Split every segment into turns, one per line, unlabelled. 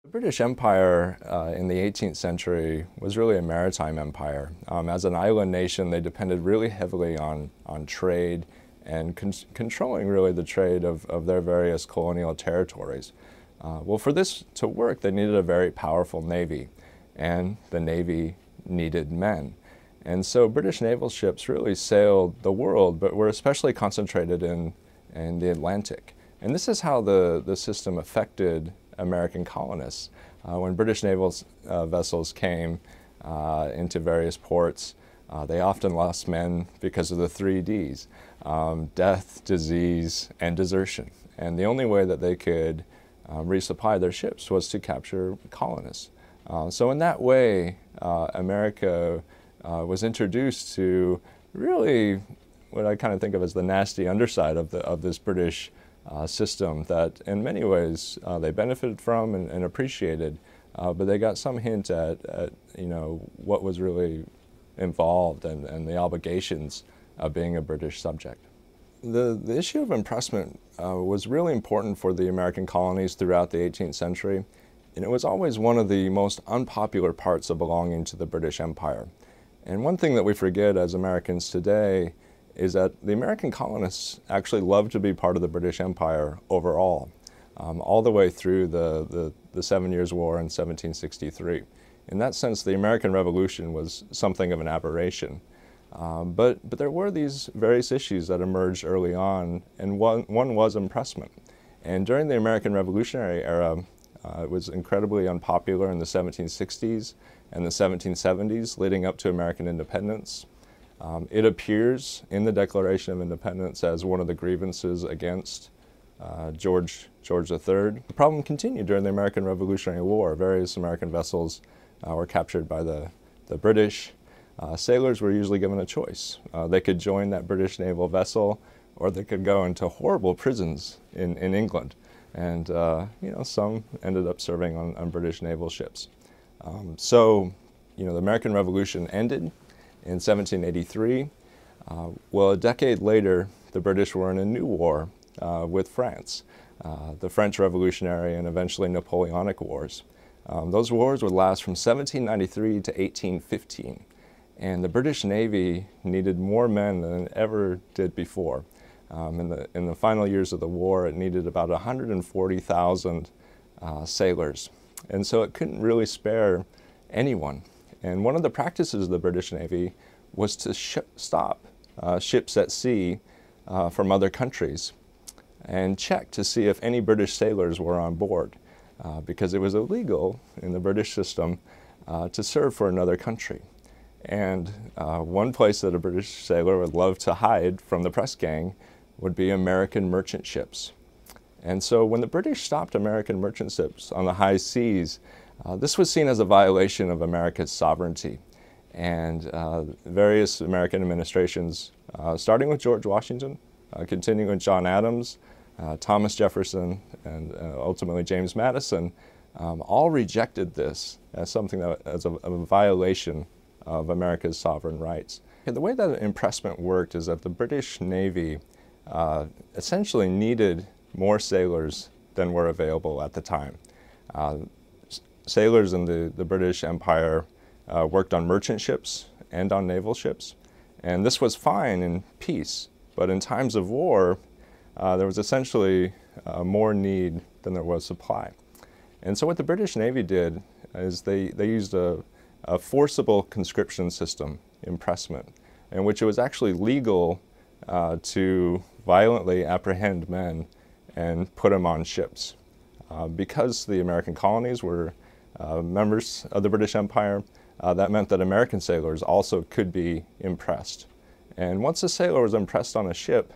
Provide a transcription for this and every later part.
The British Empire in the 18th century was really a maritime empire. As an island nation, they depended really heavily on trade and controlling really the trade of their various colonial territories. Well, for this to work, they needed a very powerful navy, and the navy needed men. And so British naval ships really sailed the world, but were especially concentrated in the Atlantic. And this is how the system affected American colonists. When British naval vessels came into various ports, they often lost men because of the 3 Ds, death, disease, and desertion. And the only way that they could resupply their ships was to capture colonists. So in that way, America was introduced to really what I kind of think of as the nasty underside of this British system that in many ways they benefited from and appreciated, but they got some hint at what was really involved and the obligations of being a British subject. The issue of impressment was really important for the American colonies throughout the 18th century, and it was always one of the most unpopular parts of belonging to the British Empire. And one thing that we forget as Americans today is that the American colonists actually loved to be part of the British Empire overall, all the way through the 7 Years' War in 1763. In that sense, the American Revolution was something of an aberration. But there were these various issues that emerged early on, and one was impressment. And during the American Revolutionary era, it was incredibly unpopular in the 1760s and the 1770s, leading up to American independence. It appears in the Declaration of Independence as one of the grievances against George III. The problem continued during the American Revolutionary War. Various American vessels were captured by the British. Sailors were usually given a choice. They could join that British naval vessel, or they could go into horrible prisons in England. And some ended up serving on British naval ships. So the American Revolution ended in 1783. Well, a decade later, the British were in a new war with France, the French Revolutionary and eventually Napoleonic Wars. Those wars would last from 1793 to 1815, and the British Navy needed more men than it ever did before. In the final years of the war, it needed about 140,000 sailors, and so it couldn't really spare anyone. And one of the practices of the British Navy was to stop ships at sea from other countries and check to see if any British sailors were on board, because it was illegal in the British system to serve for another country. And one place that a British sailor would love to hide from the press gang would be American merchant ships. And so when the British stopped American merchant ships on the high seas, this was seen as a violation of America's sovereignty. And various American administrations, starting with George Washington, continuing with John Adams, Thomas Jefferson, and ultimately James Madison, all rejected this as something as a violation of America's sovereign rights. And the way that impressment worked is that the British Navy essentially needed more sailors than were available at the time. Sailors in the British Empire worked on merchant ships and on naval ships, and this was fine in peace, but in times of war, there was essentially more need than there was supply. And so what the British Navy did is they used a forcible conscription system, impressment, in which it was actually legal to violently apprehend men and put them on ships. Because the American colonies were members of the British Empire, that meant that American sailors also could be impressed. And once a sailor was impressed on a ship,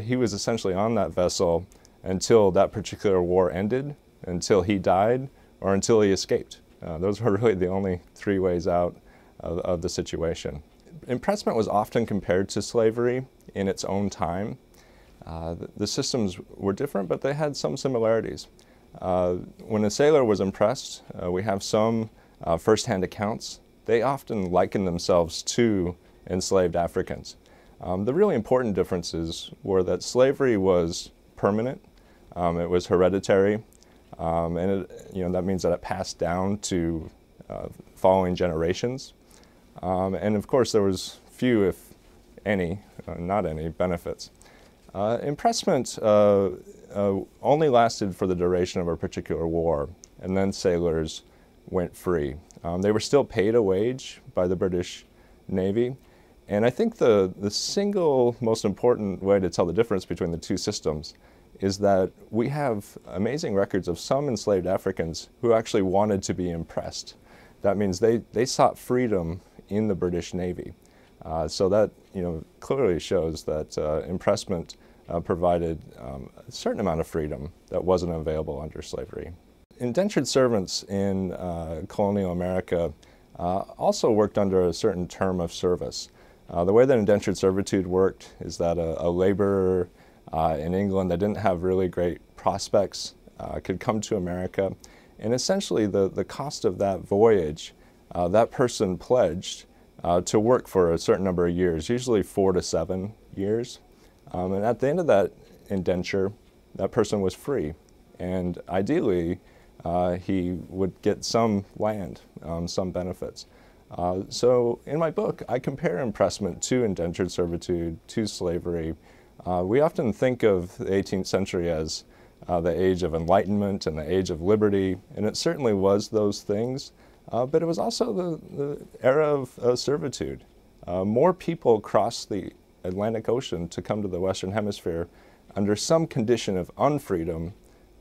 he was essentially on that vessel until that particular war ended, until he died, or until he escaped. Those were really the only 3 ways out of the situation. Impressment was often compared to slavery in its own time. The systems were different, but they had some similarities. When a sailor was impressed, we have some first-hand accounts. They often likened themselves to enslaved Africans. The really important differences were that slavery was permanent, it was hereditary, That means that it passed down to following generations. And of course, there was few, if any, not any, benefits. Impressment only lasted for the duration of a particular war, and then sailors went free. They were still paid a wage by the British Navy, and I think the single most important way to tell the difference between the two systems is that we have amazing records of some enslaved Africans who actually wanted to be impressed. That means they sought freedom in the British Navy. So that clearly shows that impressment provided a certain amount of freedom that wasn't available under slavery. Indentured servants in colonial America also worked under a certain term of service. The way that indentured servitude worked is that a laborer in England that didn't have really great prospects could come to America, and essentially the cost of that voyage, that person pledged to work for a certain number of years, usually 4 to 7 years. And at the end of that indenture, that person was free. And ideally, he would get some land, some benefits. So in my book, I compare impressment to indentured servitude, to slavery. We often think of the 18th century as the age of enlightenment and the age of liberty, and it certainly was those things, but it was also the era of servitude. More people crossed the Atlantic Ocean to come to the Western Hemisphere under some condition of unfreedom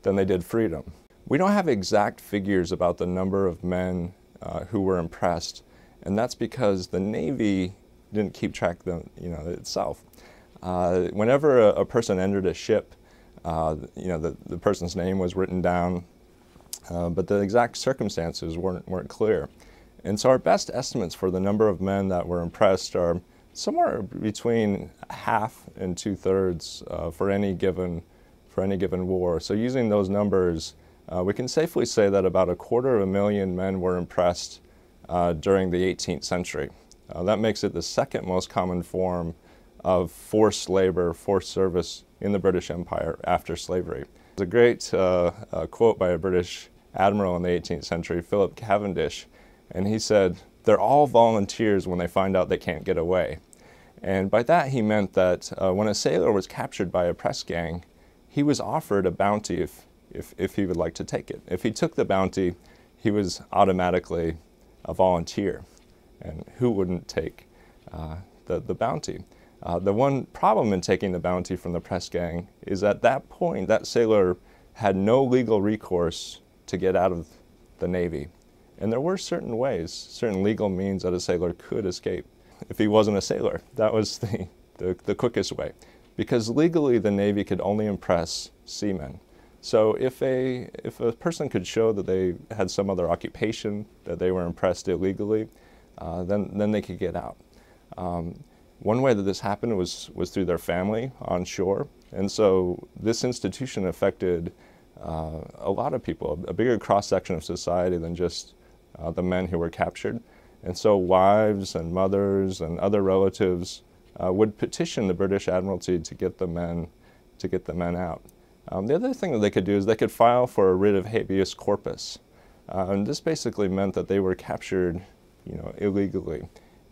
than they did freedom. We don't have exact figures about the number of men who were impressed, and that's because the Navy didn't keep track of itself. Whenever a person entered a ship, the person's name was written down, but the exact circumstances weren't clear. And so our best estimates for the number of men that were impressed are somewhere between half and 2/3 for any given war. So using those numbers, we can safely say that about 250,000 men were impressed during the 18th century. That makes it the second most common form of forced labor, forced service in the British Empire after slavery. There's a great quote by a British admiral in the 18th century, Philip Cavendish, and he said, "They're all volunteers when they find out they can't get away." And by that he meant that when a sailor was captured by a press gang, he was offered a bounty if he would like to take it. If he took the bounty, he was automatically a volunteer. And who wouldn't take the bounty? The one problem in taking the bounty from the press gang is at that point, that sailor had no legal recourse to get out of the Navy. And there were certain ways, certain legal means that a sailor could escape. If he wasn't a sailor, that was the quickest way. Because legally, the Navy could only impress seamen. So if a person could show that they had some other occupation, that they were impressed illegally, then they could get out. One way that this happened was through their family on shore. And so this institution affected a lot of people, a bigger cross-section of society than just the men who were captured. And so wives and mothers and other relatives would petition the British Admiralty to get the men out. The other thing that they could do is they could file for a writ of habeas corpus. And this basically meant that they were captured illegally.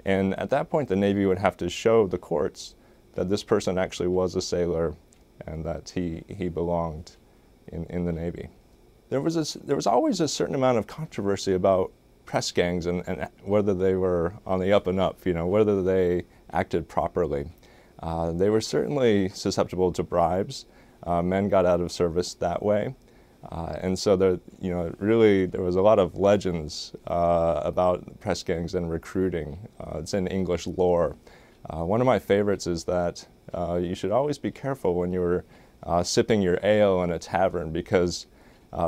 And at that point, the Navy would have to show the courts that this person actually was a sailor and that he belonged in the Navy. There was always a certain amount of controversy about press gangs and whether they were on the up and up, whether they acted properly. They were certainly susceptible to bribes. Men got out of service that way. And so there was a lot of legends about press gangs and recruiting. It's in English lore. One of my favorites is that you should always be careful when you're sipping your ale in a tavern, because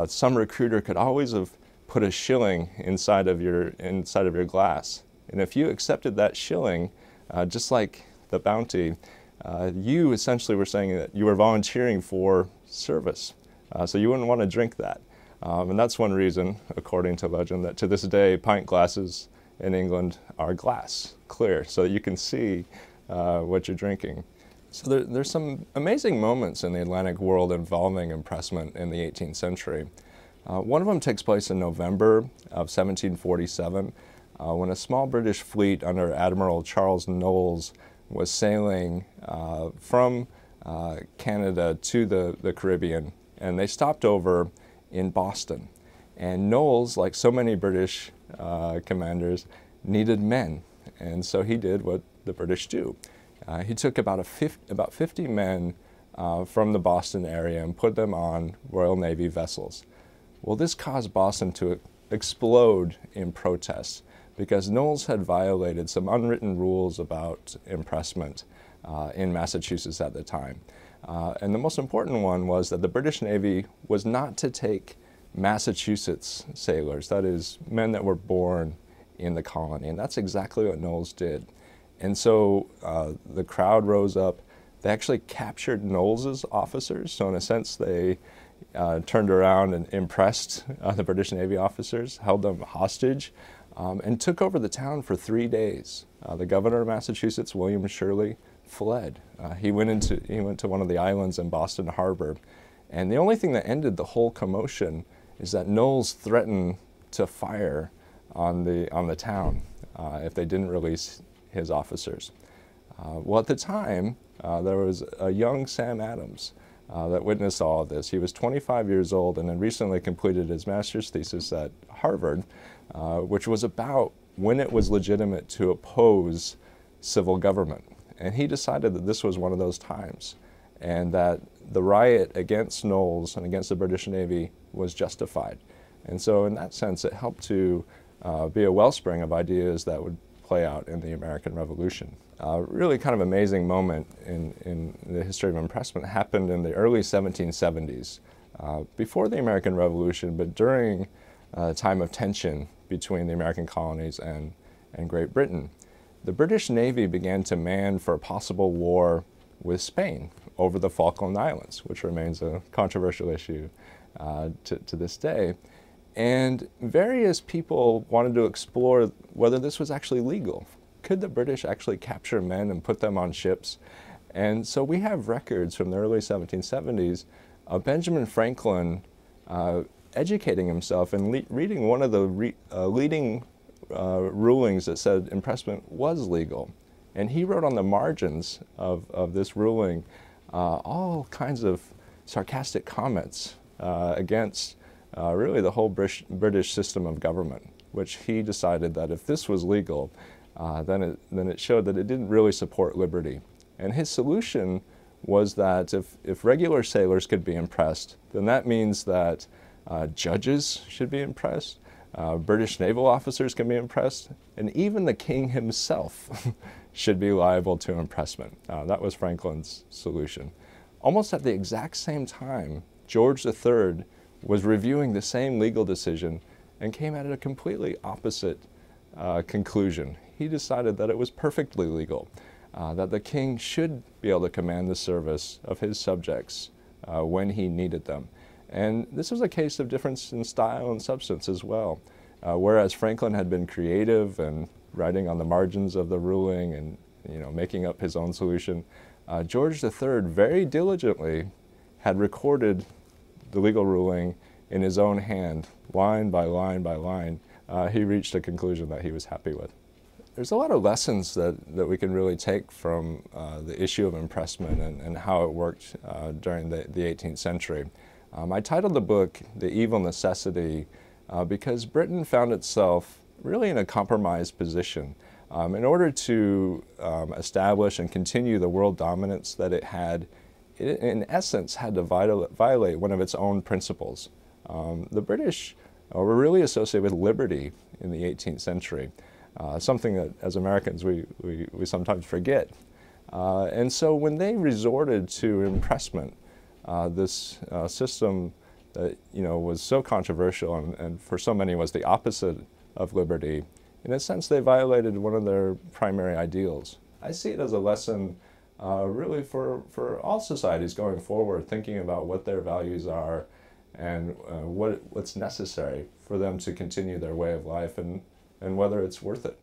some recruiter could always have put a shilling inside of your glass. And if you accepted that shilling, just like the bounty, you essentially were saying that you were volunteering for service. So you wouldn't want to drink that. And that's one reason, according to legend, that to this day pint glasses in England are glass, clear, so that you can see what you're drinking. So there's some amazing moments in the Atlantic world involving impressment in the 18th century. One of them takes place in November of 1747, when a small British fleet under Admiral Charles Knowles was sailing from Canada to the Caribbean, and they stopped over in Boston. And Knowles, like so many British commanders, needed men, and so he did what the British do. He took about 50 men from the Boston area and put them on Royal Navy vessels. Well, this caused Boston to explode in protest because Knowles had violated some unwritten rules about impressment in Massachusetts at the time. And the most important one was that the British Navy was not to take Massachusetts sailors, that is, men that were born in the colony, and that's exactly what Knowles did. And so the crowd rose up. They actually captured Knowles's officers, so in a sense they turned around and impressed the British Navy officers, held them hostage, and took over the town for 3 days. The governor of Massachusetts, William Shirley, fled. He went to one of the islands in Boston Harbor, and the only thing that ended the whole commotion is that Knowles threatened to fire on the town if they didn't release his officers. Well, at the time, there was a young Sam Adams that witnessed all of this. He was 25 years old and had recently completed his master's thesis at Harvard, which was about when it was legitimate to oppose civil government. And he decided that this was one of those times, and that the riot against Knowles and against the British Navy was justified. And so in that sense, it helped to be a wellspring of ideas that would play out in the American Revolution. Really kind of amazing moment in the history of impressment happened in the early 1770s, before the American Revolution, but during a time of tension between the American colonies and Great Britain. The British Navy began to man for a possible war with Spain over the Falkland Islands, which remains a controversial issue to this day. And various people wanted to explore whether this was actually legal. Could the British actually capture men and put them on ships? And so we have records from the early 1770s of Benjamin Franklin educating himself and reading one of the leading rulings that said impressment was legal. And he wrote on the margins of this ruling all kinds of sarcastic comments against really the whole British system of government, which he decided that if this was legal, then it showed that it didn't really support liberty. And his solution was that if regular sailors could be impressed, then that means that judges should be impressed, British naval officers can be impressed, and even the king himself should be liable to impressment. That was Franklin's solution. Almost at the exact same time, George III was reviewing the same legal decision and came at a completely opposite conclusion. He decided that it was perfectly legal, that the king should be able to command the service of his subjects when he needed them. And this was a case of difference in style and substance as well. Whereas Franklin had been creative and writing on the margins of the ruling and making up his own solution, George III very diligently had recorded the legal ruling in his own hand, line by line by line. He reached a conclusion that he was happy with. There's a lot of lessons that we can really take from the issue of impressment and how it worked during the 18th century. I titled the book "The Evil Necessity" because Britain found itself really in a compromised position. In order to establish and continue the world dominance that it had, it in essence had to violate one of its own principles. The British were really associated with liberty in the 18th century, something that as Americans we sometimes forget. And so when they resorted to impressment, this system that was so controversial and for so many was the opposite of liberty, in a sense they violated one of their primary ideals. I see it as a lesson really for all societies going forward, thinking about what their values are and what's necessary for them to continue their way of life and whether it's worth it.